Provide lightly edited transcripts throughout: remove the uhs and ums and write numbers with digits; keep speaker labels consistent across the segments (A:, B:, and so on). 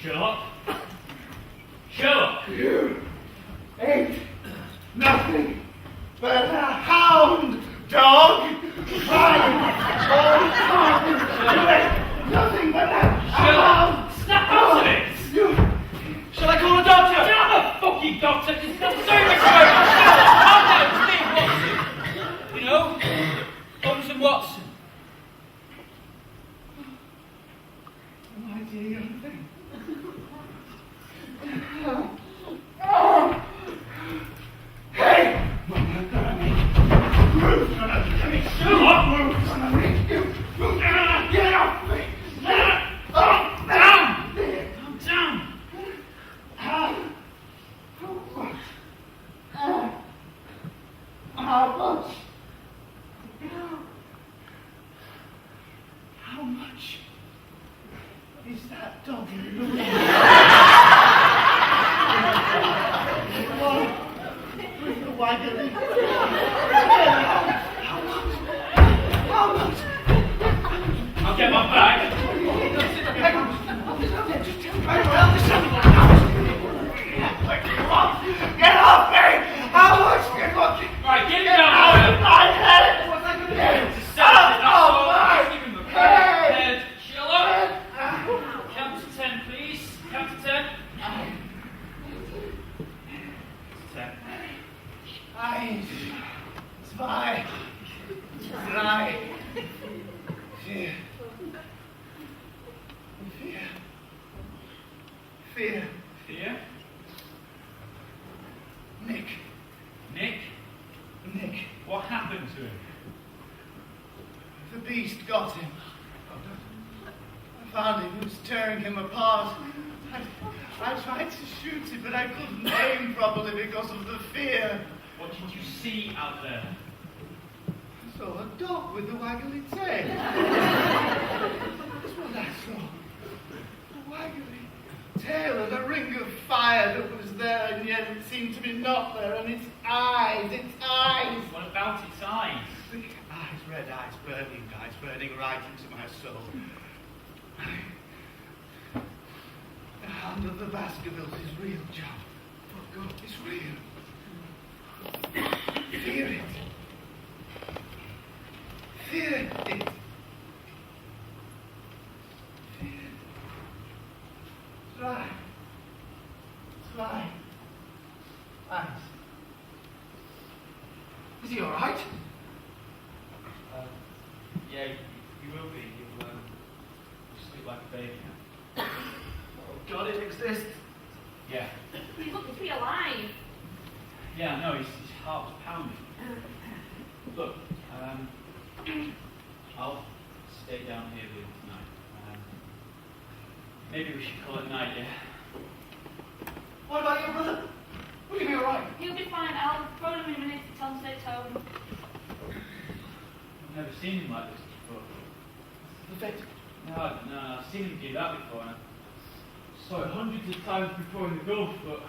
A: Sherlock? Sherlock!
B: You ain't nothing but a hound dog crying all the time. You ain't nothing but a hound.
A: Snap out of it! Shall I call a doctor? Get out the fucking doctor! It's not so much Calm down, Steve Watson! You know, Holmes and Watson.
B: My dear young thing. Hey! Ruth's gonna be.
A: Sherlock!
B: Ruth's gonna be. You get off me!
A: Calm down! Calm down!
B: How much is that dog in the room? With the wagon. How much?
A: I'll get my bag.
B: Get off me! How much? Get off me!
A: Right, get him
B: Out
A: down!
B: of my head! What's I gonna do?
A: Oh,
B: my
A: give him a
B: head!
A: head. Sherlock! Count to 10, please. Count to 10. 10.
B: Eins, zwei, drei, vier. Vier.
A: Fear.
B: Nick.
A: Nick,
B: Nick.
A: what happened to him?
B: The beast got him. I found him. It was tearing him apart. I tried to shoot him, but I couldn't aim properly because of the fear.
A: What did you see out there?
B: I saw a dog with a waggly tail. That's what I saw. A waggly tail and a ring of fire that was there, and yet it seemed to be not there, and its eyes.
A: What about its eyes?
B: The eyes, red eyes, burning right into my soul. The hand of the Baskervilles is real, John. For God, it's real. Fear it. Fear it. Fear. Try. Eyes. Is he all right?
A: Yeah, you will be. You'll sleep like a baby now.
B: Oh, God, it exists.
A: Yeah.
C: He's looking pretty alive.
A: Yeah, no, his heart was pounding. Look, I'll stay down here with you tonight. Maybe we should call it night, yeah?
B: What about your brother? Will he be all right?
C: He'll be fine. I'll phone him in a minute to tell him to stay at home.
A: I've never seen him like this before.
B: The vet.
A: No, I've seen him do that before. And I saw it hundreds of times before in the Gulf, but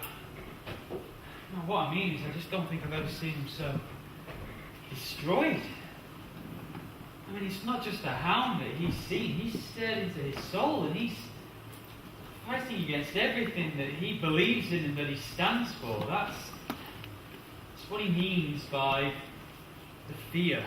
A: no, what I mean is I just don't think I've ever seen him so destroyed. I mean, it's not just a hound that he's seen. He's stared into his soul, and he's fighting against everything that he believes in and that he stands for. That's what he means by the fear.